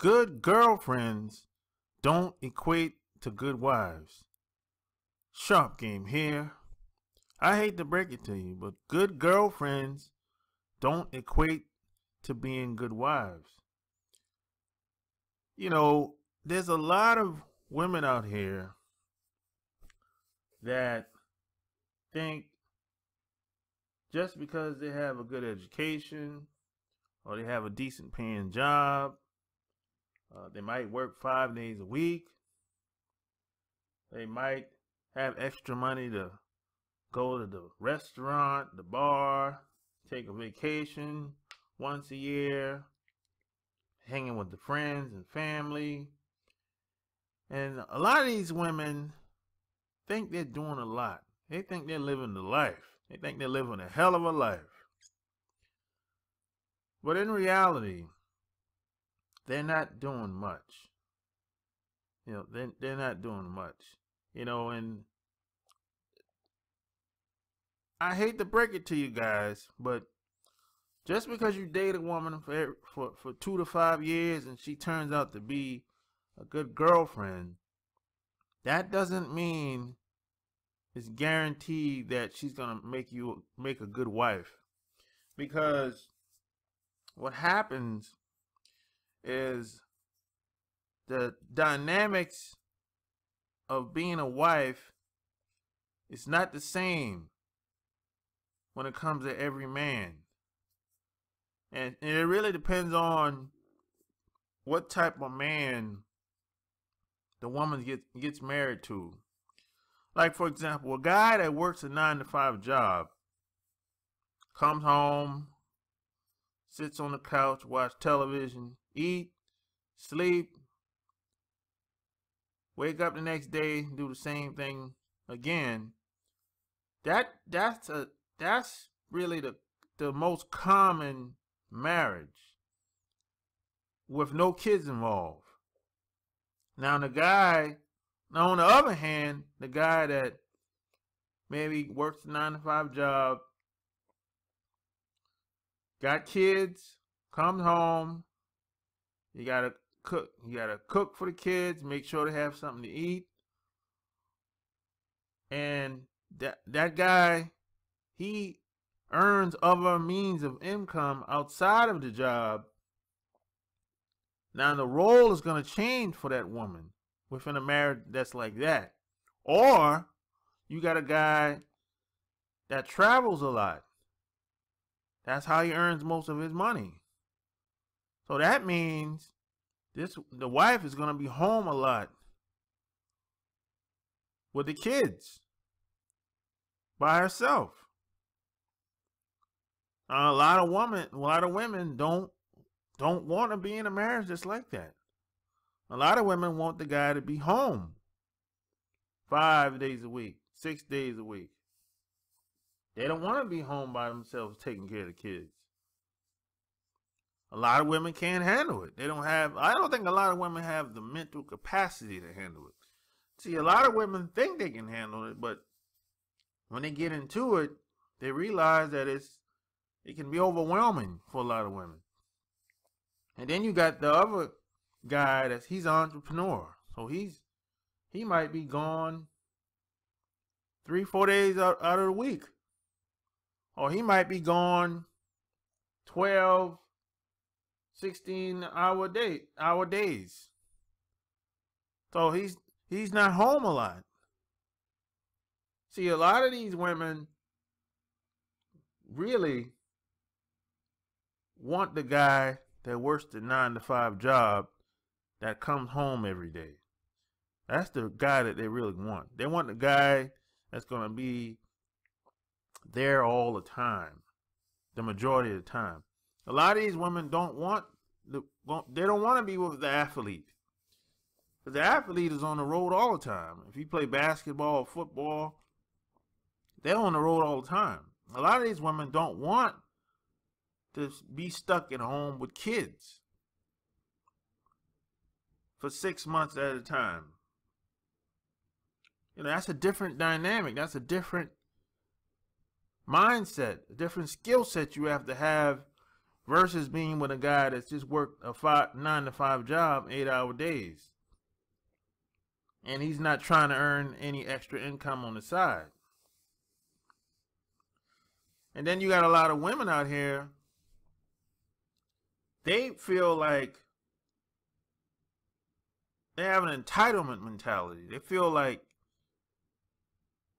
Good girlfriends don't equate to good wives. Sharp game here. I hate to break it to you, but good girlfriends don't equate to being good wives. You know, there's a lot of women out here that think just because they have a good education or they have a decent paying job, they might work 5 days a week, they might have extra money to go to the restaurant, the bar, take a vacation once a year, hanging with the friends and family. And a lot of these women think they're doing a lot. They think they're living the life. They think they're living a hell of a life. But in reality, they're not doing much. You know, they're not doing much. You know, and I hate to break it to you guys, but just because you date a woman for 2 to 5 years and she turns out to be a good girlfriend, that doesn't mean it's guaranteed that she's gonna make a good wife. Because what happens is the dynamics of being a wife is not the same when it comes to every man. And it really depends on what type of man the woman gets married to. Like, for example, a guy that works a 9-to-5 job, comes home, sits on the couch, watch television, eat, sleep, wake up the next day, do the same thing again. That's really the most common marriage with no kids involved. Now on the other hand, the guy that maybe works a 9-to-5 job, got kids, comes home, you gotta cook for the kids, make sure they have something to eat. And that guy, he earns other means of income outside of the job. Now the role is going to change for that woman within a marriage that's like that. Or you got a guy that travels a lot. That's how he earns most of his money. So that means the wife is going to be home a lot with the kids by herself. A lot of women don't want to be in a marriage that's like that. A lot of women want the guy to be home 5 days a week, 6 days a week. They don't want to be home by themselves taking care of the kids. A lot of women can't handle it. I don't think a lot of women have the mental capacity to handle it. See, a lot of women think they can handle it, but when they get into it, they realize that it can be overwhelming for a lot of women. And then you got the other guy he's an entrepreneur. So he might be gone 3-4 days out of the week. Or he might be gone 12, 16-hour days. So he's not home a lot. See, a lot of these women really want the guy that works the 9-to-5 job that comes home every day. That's the guy that they really want. They want the guy that's going to be there all the time, the majority of the time. A lot of these women they don't want to be with the athlete. Because the athlete is on the road all the time. If you play basketball or football, they're on the road all the time. A lot of these women don't want to be stuck at home with kids for 6 months at a time. You know, that's a different dynamic. That's a different mindset, a different skill set you have to have versus being with a guy that's just worked a 9 to 5 job, 8-hour days. And he's not trying to earn any extra income on the side. And then you got a lot of women out here, they feel like they have an entitlement mentality. They feel like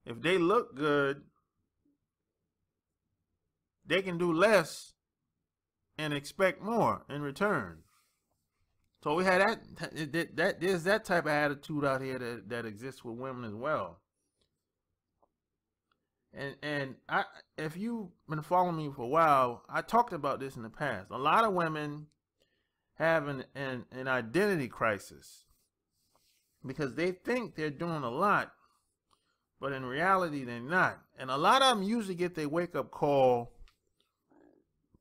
if they look good, they can do less and expect more in return. So we had there's that type of attitude out here that exists with women as well. And if you've been following me for a while, I talked about this in the past. A lot of women have an identity crisis because they think they're doing a lot, but in reality they're not. And a lot of them usually get their wake-up call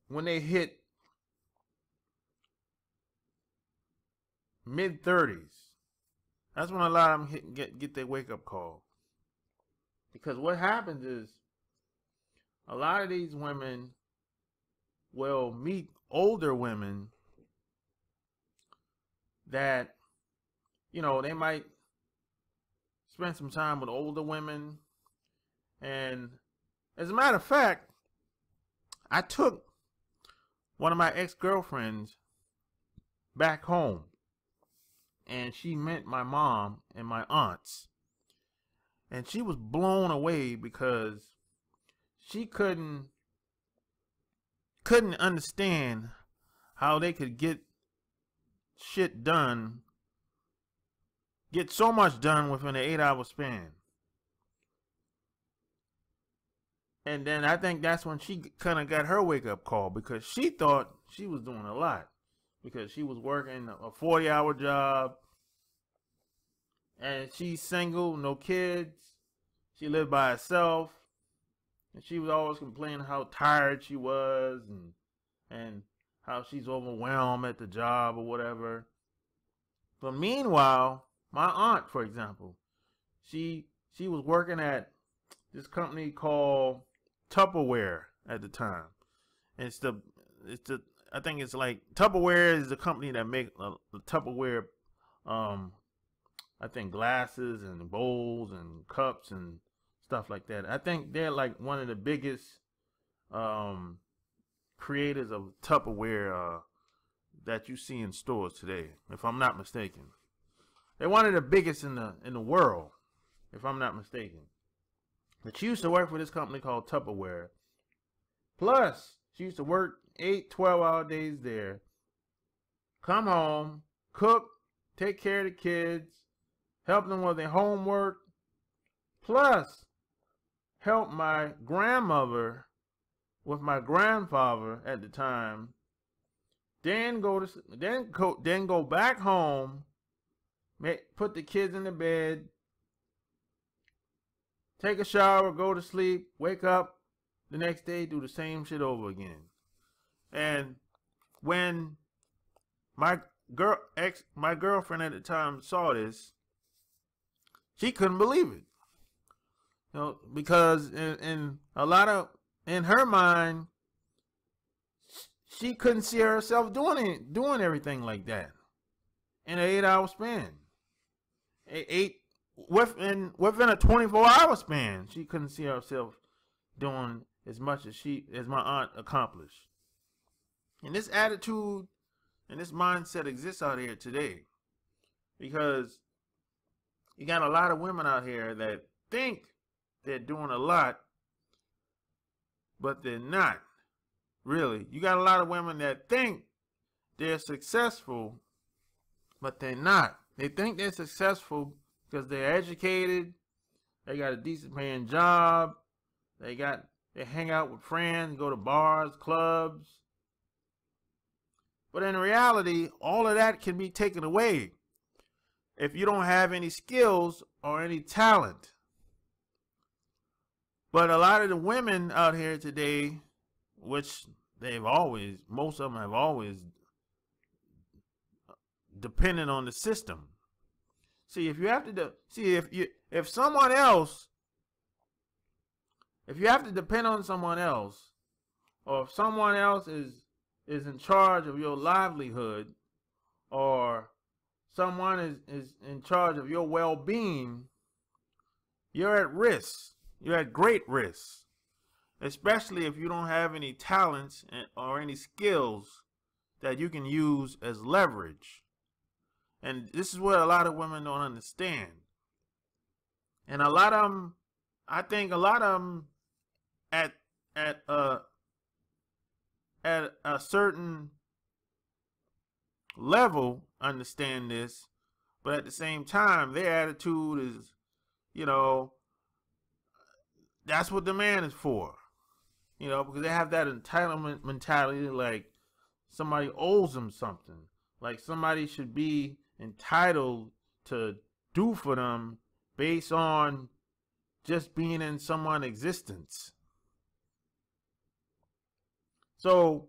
when they hit mid-30s. That's when a lot of them get their wake-up call. Because what happens is a lot of these women will meet older women that, you know, they might spend some time with older women. And as a matter of fact, I took one of my ex-girlfriends back home, and she met my mom and my aunts. And she was blown away because she couldn't understand how they could get shit done, get so much done within an 8-hour span. And then I think that's when she kind of got her wake-up call, because she thought she was doing a lot because she was working a 40-hour job, and she's single, no kids. She lived by herself, and she was always complaining how tired she was and how she's overwhelmed at the job or whatever. But meanwhile, my aunt, for example, she was working at this company called Tupperware at the time. And I think it's like Tupperware is the company that make the Tupperware, I think glasses and bowls and cups and stuff like that. I think they're like one of the biggest creators of Tupperware that you see in stores today, if I'm not mistaken. They're one of the biggest in the world, if I'm not mistaken. But she used to work for this company called Tupperware. Plus, she used to work 8, 12-hour days there, come home, cook, take care of the kids, help them with their homework, plus help my grandmother with my grandfather at the time, then go back home, put the kids in the bed, take a shower, go to sleep, wake up the next day, do the same shit over again. And when my girlfriend at the time saw this, she couldn't believe it. You know, because in her mind, she couldn't see herself doing everything like that in an 8-hour span. Within a 24-hour span, she couldn't see herself doing as much as my aunt accomplished. And this attitude and this mindset exists out here today, because you got a lot of women out here that think they're doing a lot, but they're not. Really. You got a lot of women that think they're successful, but they're not. They think they're successful because they're educated, they got a decent paying job, they hang out with friends, go to bars, clubs. But in reality, all of that can be taken away if you don't have any skills or any talent. But a lot of the women out here today, which most of them have always depended on the system. See, if you have to if you have to depend on someone else, or if someone else is is in charge of your livelihood, or someone is in charge of your well-being, you're at risk. You're at great risk, especially if you don't have any talents or any skills that you can use as leverage. And this is what a lot of women don't understand. And a lot of them, I think a lot of them at a certain level understand this, but at the same time, their attitude is, you know, that's what the man is for. You know, because they have that entitlement mentality, like somebody owes them something, like somebody should be entitled to do for them based on just being in someone's existence. So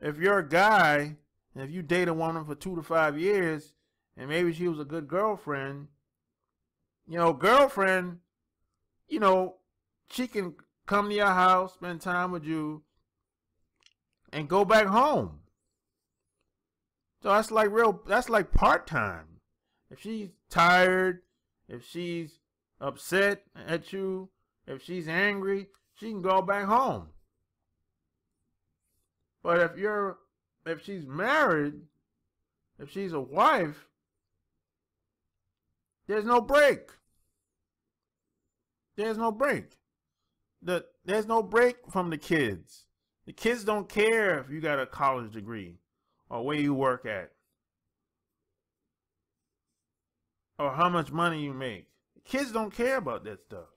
if you're a guy, and if you date a woman for 2 to 5 years, and maybe she was a good girlfriend, you know, she can come to your house, spend time with you, and go back home. So that's like part-time. If she's tired, if she's upset at you, if she's angry, she can go back home. But if she's married, if she's a wife, there's no break. There's no break. There's no break from the kids. The kids don't care if you got a college degree or where you work at or how much money you make. The kids don't care about that stuff.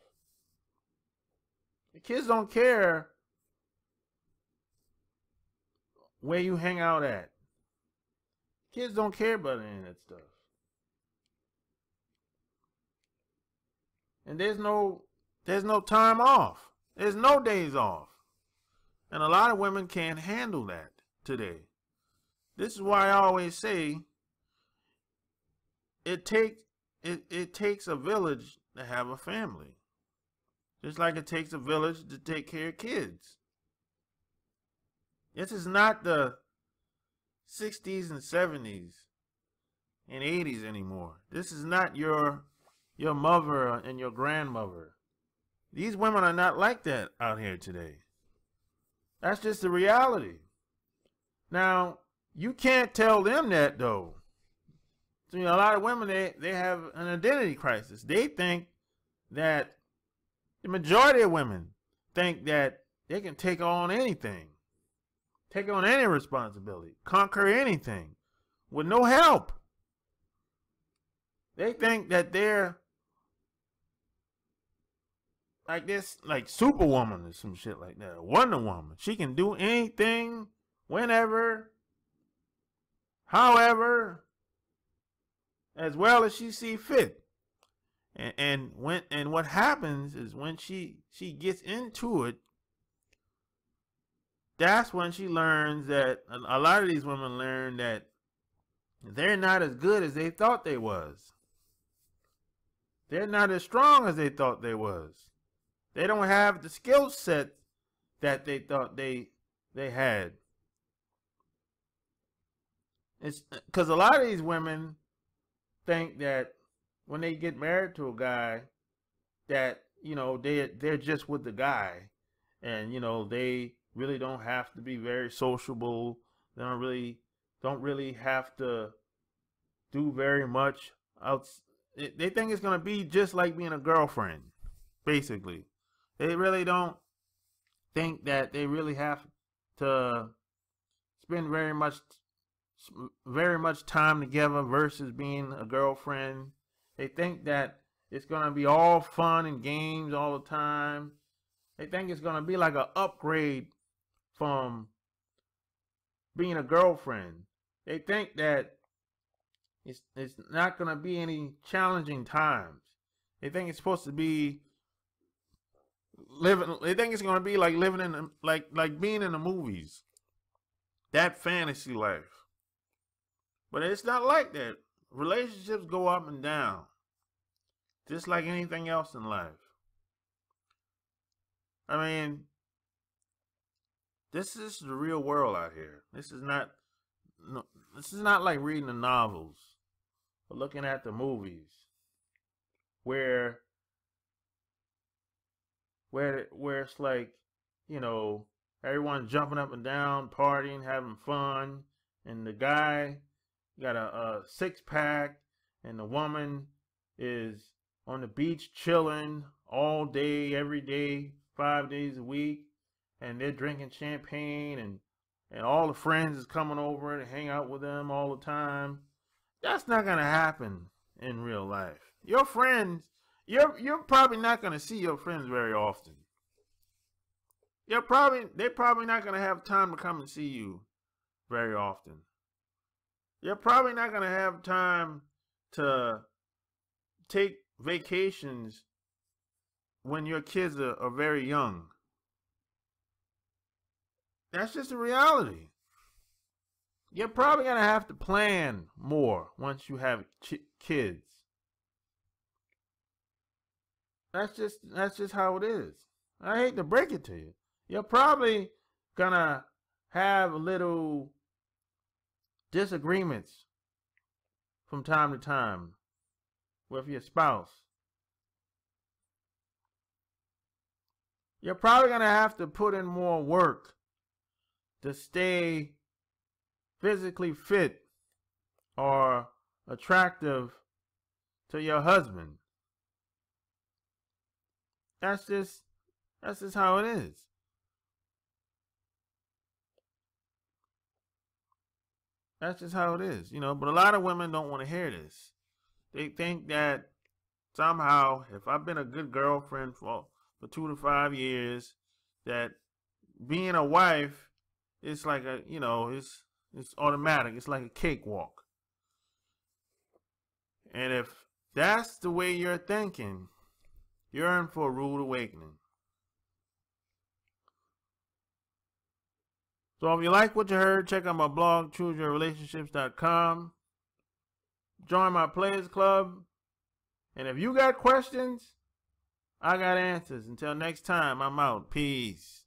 The kids don't care where you hang out at. Kids don't care about any of that stuff. And there's no time off. There's no days off. And a lot of women can't handle that today. This is why I always say it takes a village to have a family. Just like it takes a village to take care of kids. This is not the 60s and 70s and 80s anymore. This is not your mother and your grandmother. These women are not like that out here today. That's just the reality. Now, you can't tell them that, though. So, you know, a lot of women, they have an identity crisis. They think that, the majority of women think that they can take on anything. Take on any responsibility. Conquer anything with no help. They think that they're like this, like Superwoman or some shit like that. Wonder Woman. She can do anything, whenever, however, as well as she see fit. And what happens is when she gets into it, that's when she learns that a lot of these women learn that they're not as good as they thought they was. They're not as strong as they thought they was. They don't have the skill set that they thought they had. It's because a lot of these women think that when they get married to a guy, that, you know, they're just with the guy, and, you know, they really don't have to be very sociable. They don't really have to do very much else. They think it's gonna be just like being a girlfriend, basically. They really don't think that they really have to spend very much time together versus being a girlfriend. They think that it's gonna be all fun and games all the time. They think it's gonna be like an upgrade from being a girlfriend. They think that it's not gonna be any challenging times. They think it's supposed to be living. They think it's gonna be like living in like being in the movies. That fantasy life. But it's not like that. Relationships go up and down, just like anything else in life. I mean, This is the real world out here. This is not no, this is not like reading the novels or looking at the movies where where it's like, you know, everyone's jumping up and down, partying, having fun, and the guy got a six pack, and the woman is on the beach chilling all day, every day, 5 days a week, and they're drinking champagne, and all the friends is coming over to hang out with them all the time. That's not gonna happen in real life. Your friends, you're probably not gonna see your friends very often. They're probably not gonna have time to come and see you very often. You're probably not gonna have time to take vacations when your kids are very young. That's just a reality. You're probably gonna have to plan more once you have kids. That's just how it is. I hate to break it to you. You're probably gonna have little disagreements from time to time with your spouse. You're probably gonna have to put in more work to stay physically fit or attractive to your husband. That's just how it is. That's just how it is, you know. But a lot of women don't want to hear this. They think that somehow, if I've been a good girlfriend for 2 to 5 years, that being a wife is like a, you know, it's automatic. It's like a cakewalk. And if that's the way you're thinking, you're in for a rude awakening. So if you like what you heard, check out my blog, chooseyourrelationships.com. Join my Players Club. And if you got questions, I got answers. Until next time, I'm out. Peace.